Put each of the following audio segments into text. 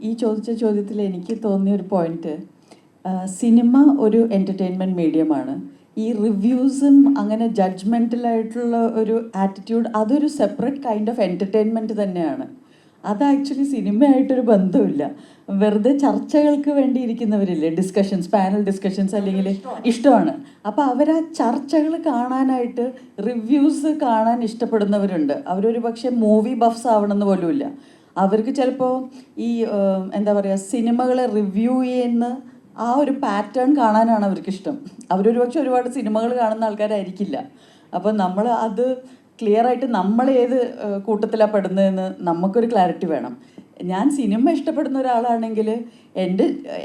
ഈ ചോദിച്ച ചോദ്യത്തിൽ എനിക്ക് തോന്നിയ ഒരു പോയിന്റ്, സിനിമ ഒരു എൻ്റർടൈൻമെൻറ്റ് മീഡിയമാണ്. ഈ റിവ്യൂസും അങ്ങനെ ജഡ്ജ്മെൻറ്റലായിട്ടുള്ള ഒരു ആറ്റിറ്റ്യൂഡ്, അതൊരു സെപ്പറേറ്റ് കൈൻഡ് ഓഫ് എൻ്റർടൈൻമെൻറ്റ് തന്നെയാണ്. അത് ആക്ച്വലി സിനിമയായിട്ടൊരു ബന്ധമില്ല. വെറുതെ ചർച്ചകൾക്ക് വേണ്ടി ഇരിക്കുന്നവരില്ലേ, ഡിസ്കഷൻസ്, പാനൽ ഡിസ്കഷൻസ്, അല്ലെങ്കിൽ ഇഷ്ടമാണ്. അപ്പോൾ അവർ ആ ചർച്ചകൾ കാണാനായിട്ട് റിവ്യൂസ് കാണാൻ ഇഷ്ടപ്പെടുന്നവരുണ്ട്. അവരൊരു പക്ഷേ മൂവി ബഫ്സ് ആവണമെന്ന് പോലുമില്ല. അവർക്ക് ചിലപ്പോൾ ഈ എന്താ പറയുക, സിനിമകളെ റിവ്യൂ ചെയ്യുന്ന ആ ഒരു പാറ്റേൺ കാണാനാണ് അവർക്കിഷ്ടം. അവരൊരു പക്ഷെ ഒരുപാട് സിനിമകൾ കാണുന്ന ആൾക്കാരായിരിക്കില്ല. അപ്പോൾ നമ്മൾ അത് ക്ലിയർ ആയിട്ട് നമ്മൾ ഏത് കൂട്ടത്തിലാണ് പെടുന്നതെന്ന് നമുക്കൊരു ക്ലാരിറ്റി വേണം. ഞാൻ സിനിമ ഇഷ്ടപ്പെടുന്ന ഒരാളാണെങ്കിൽ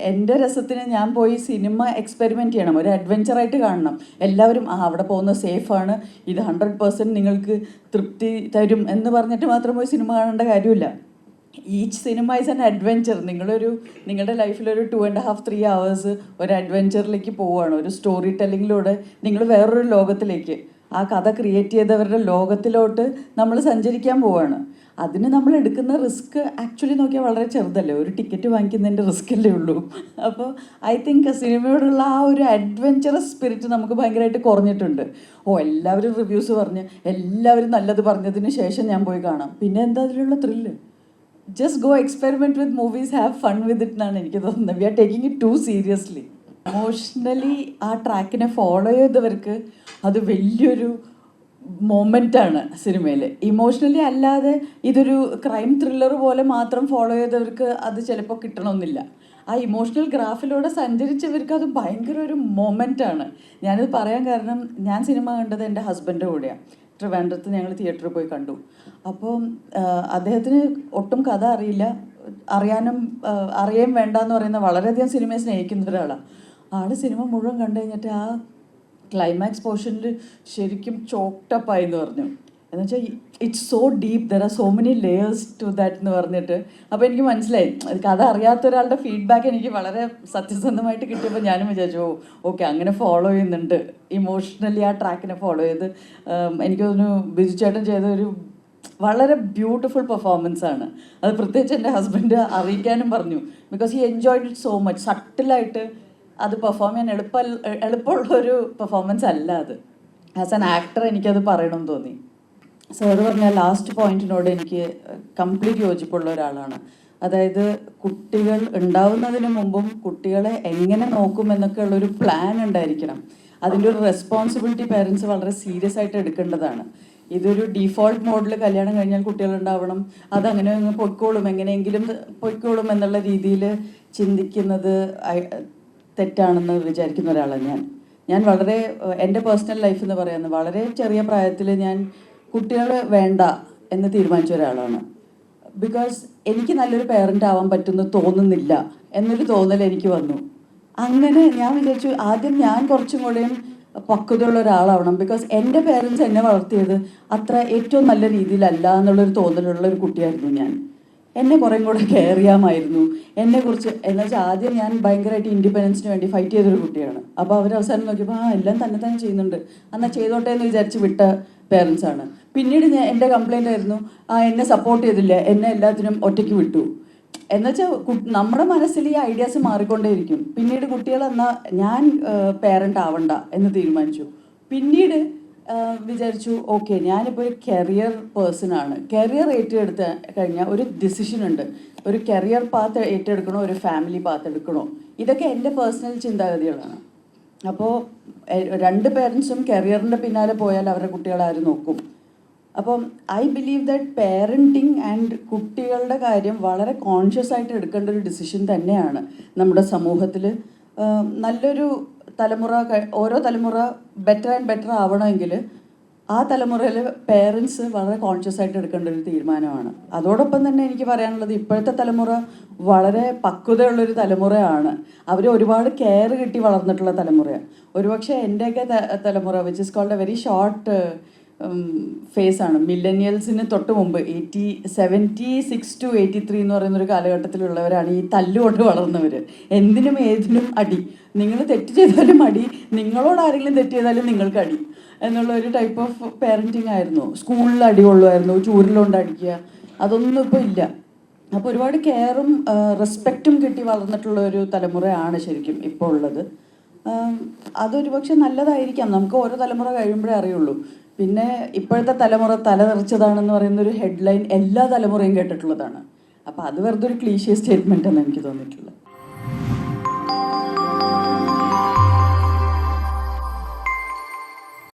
എൻ്റെ രസത്തിന് ഞാൻ പോയി സിനിമ എക്സ്പെരിമെൻറ്റ് ചെയ്യണം, ഒരു അഡ്വഞ്ചറായിട്ട് കാണണം. എല്ലാവരും അവിടെ പോകുന്നത് സേഫാണ്, ഇത് 100% നിങ്ങൾക്ക് തൃപ്തി തരും എന്ന് പറഞ്ഞിട്ട് മാത്രം പോയി സിനിമ കാണേണ്ട കാര്യമില്ല. Each cinema is an adventure. നിങ്ങളുടെ ലൈഫിലൊരു 2.5-3 hours ഒരു അഡ്വെഞ്ചറിലേക്ക് പോവുകയാണ്. ഒരു സ്റ്റോറി ടെല്ലിങ്ങിലൂടെ നിങ്ങൾ വേറൊരു ലോകത്തിലേക്ക്, ആ കഥ ക്രിയേറ്റ് ചെയ്തവരുടെ ലോകത്തിലോട്ട് നമ്മൾ സഞ്ചരിക്കാൻ പോവുകയാണ്. അതിന് നമ്മൾ എടുക്കുന്ന റിസ്ക് ആക്ച്വലി നോക്കിയാൽ വളരെ ചെറുതല്ലേ, ഒരു ടിക്കറ്റ് വാങ്ങിക്കുന്നതിൻ്റെ റിസ്ക് അല്ലേ ഉള്ളൂ. അപ്പോൾ ഐ തിങ്ക് സിനിമയോടുള്ള ആ ഒരു അഡ്വെഞ്ചറസ് സ്പിരിറ്റ് നമുക്ക് ഭയങ്കരമായിട്ട് കുറഞ്ഞിട്ടുണ്ട്. എല്ലാവരും റിവ്യൂസ് പറഞ്ഞ് എല്ലാവരും നല്ലത് പറഞ്ഞതിന് ശേഷം ഞാൻ പോയി കാണാം. പിന്നെ എന്താ അതിലുള്ള thrill? Just go experiment with movies, have fun with it എന്നാണ് എനിക്ക് തോന്നുന്നത്. We are taking it too seriously. Emotionally ആ ട്രാക്കിനെ ഫോളോ ചെയ്തവർക്ക് അത് വലിയൊരു മൊമെൻ്റാണ് സിനിമയിൽ. ഇമോഷണലി അല്ലാതെ ഇതൊരു ക്രൈം ത്രില്ലർ പോലെ മാത്രം ഫോളോ ചെയ്തവർക്ക് അത് ചിലപ്പോൾ കിട്ടണമെന്നില്ല. ആ ഇമോഷണൽ ഗ്രാഫിലൂടെ സഞ്ചരിച്ചവർക്ക് അത് ഭയങ്കര ഒരു മൊമെൻ്റാണ്. ഞാനിത് പറയാൻ കാരണം, ഞാൻ സിനിമ കണ്ടത് എൻ്റെ ഹസ്ബൻഡിൻ്റെ കൂടെയാണ്. ട്രിവാൻഡ്രത്ത് ഞങ്ങൾ തിയേറ്ററിൽ പോയി കണ്ടു. അപ്പോൾ അദ്ദേഹത്തിന് ഒട്ടും കഥ അറിയില്ല, അറിയാൻ വേണ്ട എന്ന് പറയുന്ന വളരെയധികം സിനിമയെ സ്നേഹിക്കുന്ന ഒരാളാണ്. ആൾ സിനിമ മുഴുവൻ കണ്ടു കഴിഞ്ഞിട്ട് ആ ക്ലൈമാക്സ് പോർഷനിൽ ശരിക്കും ചോക്ടപ്പായി എന്ന് പറഞ്ഞു. എന്ന് വെച്ചാൽ it's so deep, there are so many layers to that എന്ന് പറഞ്ഞിട്ട്. അപ്പോൾ എനിക്ക് മനസ്സിലായി, കഥ അറിയാത്ത ഒരാളുടെ ഫീഡ്ബാക്ക് എനിക്ക് വളരെ സത്യസന്ധമായിട്ട് കിട്ടിയപ്പോൾ ഞാനും വിചാരിച്ചു, ഓക്കെ, അങ്ങനെ ഫോളോ ചെയ്യുന്നുണ്ട്, ഇമോഷണലി ആ ട്രാക്കിനെ ഫോളോ ചെയ്ത്. എനിക്ക് തോന്നുന്നു ബിജു ചേട്ടൻ ചെയ്ത ഒരു വളരെ ബ്യൂട്ടിഫുൾ പെർഫോമൻസ് ആണ്. അത് പ്രത്യേകിച്ച് എൻ്റെ ഹസ്ബൻഡ് അറിയിക്കാനും പറഞ്ഞു, because he enjoyed it so much. സട്ടിലായിട്ട് അത് പെർഫോം ചെയ്യാൻ എളുപ്പമുള്ളൊരു പെർഫോമൻസ് അല്ല അത്. ആസ് ആൻ ആക്ടർ എനിക്കത് പറയണമെന്ന് തോന്നി. സാർ പറഞ്ഞ ലാസ്റ്റ് പോയിന്റിനോട് എനിക്ക് കംപ്ലീറ്റ് യോജിപ്പുള്ള ഒരാളാണ്. അതായത് കുട്ടികൾ ഉണ്ടാവുന്നതിന് മുമ്പും കുട്ടികളെ എങ്ങനെ നോക്കും എന്നൊക്കെ ഉള്ളൊരു പ്ലാൻ ഉണ്ടായിരിക്കണം. അതിൻ്റെ ഒരു റെസ്പോൺസിബിലിറ്റി പേരൻസ് വളരെ സീരിയസ് ആയിട്ട് എടുക്കേണ്ടതാണ്. ഇതൊരു ഡീഫോൾട്ട് മോഡിൽ കല്യാണം കഴിഞ്ഞാൽ കുട്ടികളുണ്ടാവണം, അതങ്ങനെ പൊയ്ക്കോളും, എങ്ങനെയെങ്കിലും പൊയ്ക്കോളും എന്നുള്ള രീതിയിൽ ചിന്തിക്കുന്നത് തെറ്റാണെന്ന് വിചാരിക്കുന്ന ഒരാളാണ് ഞാൻ വളരെ എൻ്റെ പേഴ്സണൽ ലൈഫ് എന്ന് പറയുന്നത്, വളരെ ചെറിയ പ്രായത്തിൽ ഞാൻ കുട്ടികൾ വേണ്ട എന്ന് തീരുമാനിച്ച ഒരാളാണ്. ബിക്കോസ് എനിക്ക് നല്ലൊരു പേരൻ്റ് ആവാൻ പറ്റുമെന്ന് തോന്നുന്നില്ല എന്നൊരു തോന്നൽ എനിക്ക് വന്നു. അങ്ങനെ ഞാൻ വിചാരിച്ചു, ആദ്യം ഞാൻ കുറച്ചും കൂടെയും പക്വതയുള്ള ഒരാളാവണം. ബിക്കോസ് എൻ്റെ പേരൻസ് എന്നെ വളർത്തിയത് അത്ര ഏറ്റവും നല്ല രീതിയിലല്ല എന്നുള്ളൊരു തോന്നലുള്ള ഒരു കുട്ടിയായിരുന്നു ഞാൻ. എന്നെ കുറേ കൂടെ കെയർ ചെയ്യാമായിരുന്നു എന്നെക്കുറിച്ച്. എന്ന് വെച്ചാൽ ആദ്യം ഞാൻ ഭയങ്കരമായിട്ട് ഇൻഡിപെൻഡൻസിന് വേണ്ടി ഫൈറ്റ് ചെയ്തൊരു കുട്ടിയാണ്. അപ്പോൾ അവർ അവസാനം നോക്കിയപ്പോൾ എല്ലാം തന്നെ ചെയ്യുന്നുണ്ട്, എന്നാൽ ചെയ്തോട്ടെ എന്ന് വിചാരിച്ച് വിട്ട പേരൻസാണ്. പിന്നീട് എൻ്റെ കംപ്ലൈൻ്റ് ആയിരുന്നു, എന്നെ സപ്പോർട്ട് ചെയ്തില്ല, എന്നെ എല്ലാത്തിനും ഒറ്റയ്ക്ക് വിട്ടു. എന്നുവെച്ചാൽ നമ്മുടെ മനസ്സിൽ ഈ ഐഡിയാസ് മാറിക്കൊണ്ടേയിരിക്കും. പിന്നീട് കുട്ടികളെന്നാൽ ഞാൻ പേരൻ്റ് ആവണ്ട എന്ന് തീരുമാനിച്ചു. പിന്നീട് വിചാരിച്ചു, ഓക്കെ, ഞാനിപ്പോൾ ഒരു കരിയർ പേഴ്സണാണ്. കരിയർ ഏറ്റെടുത്ത് കഴിഞ്ഞാൽ ഒരു ഡിസിഷൻ ഉണ്ട്, ഒരു കരിയർ പാത്ത് ഏറ്റെടുക്കണോ, ഒരു ഫാമിലി പാത്ത് എടുക്കണോ. ഇതൊക്കെ എൻ്റെ പേഴ്സണൽ ചിന്താഗതികളാണ്. അപ്പോൾ രണ്ട് പേരൻസും കരിയറിൻ്റെ പിന്നാലെ പോയാൽ അവരുടെ കുട്ടികളെ ആര് നോക്കും? അപ്പം I believe that parenting and കുട്ടികളുടെ കാര്യം വളരെ കോൺഷ്യസ് ആയിട്ട് എടുക്കേണ്ട ഒരു ഡിസിഷൻ തന്നെയാണ് നമ്മുടെ സമൂഹത്തിൽ. നല്ലൊരു തലമുറ, ഓരോ തലമുറ ബെറ്റർ ആൻഡ് ബെറ്റർ ആവണമെങ്കിൽ ആ തലമുറയിൽ പേരൻസ് വളരെ കോൺഷ്യസ് ആയിട്ട് എടുക്കേണ്ട ഒരു തീരുമാനമാണ്. അതോടൊപ്പം തന്നെ എനിക്ക് പറയാനുള്ളത്, ഇപ്പോഴത്തെ തലമുറ വളരെ പക്വതയുള്ളൊരു തലമുറയാണ്. അവർ ഒരുപാട് കെയർ കിട്ടി വളർന്നിട്ടുള്ള തലമുറയാണ്. ഒരുപക്ഷെ എൻ്റെയൊക്കെ തലമുറ, which is called a very short ഫേസാണ്. മില്ലനിയൽസിന് തൊട്ട് മുമ്പ് 76 to 83 എന്ന് പറയുന്നൊരു കാലഘട്ടത്തിലുള്ളവരാണ് ഈ തല്ലുകൊണ്ട് വളർന്നവർ. എന്തിനും ഏതിനും അടി, നിങ്ങൾ തെറ്റ് ചെയ്താലും അടി, നിങ്ങളോട് ആരെങ്കിലും തെറ്റ് ചെയ്താലും നിങ്ങൾക്ക് അടി എന്നുള്ള ഒരു ടൈപ്പ് ഓഫ് പേരൻറ്റിങ് ആയിരുന്നു. സ്കൂളിൽ അടി കൊള്ളുമായിരുന്നു, ചൂരിലുകൊണ്ട് അടിക്കുക, അതൊന്നും ഇപ്പോൾ ഇല്ല. അപ്പോൾ ഒരുപാട് കെയറും റെസ്പെക്റ്റും കിട്ടി വളർന്നിട്ടുള്ള ഒരു തലമുറയാണ് ശരിക്കും ഇപ്പോൾ ഉള്ളത്. അതൊരു പക്ഷെ നല്ലതായിരിക്കാം, നമുക്ക് ഓരോ തലമുറ കഴിയുമ്പോഴേ അറിയുള്ളൂ. പിന്നെ ഇപ്പോഴത്തെ തലമുറ തലതെറിച്ചതാണെന്ന് പറയുന്നൊരു ഹെഡ്ലൈൻ എല്ലാ തലമുറയും കേട്ടിട്ടുള്ളതാണ്. അപ്പോൾ അത് വെറുതെ ഒരു ക്ലീശിയ സ്റ്റേറ്റ്മെൻ്റ് എന്ന് എനിക്ക് തോന്നിയിട്ടുള്ളത്.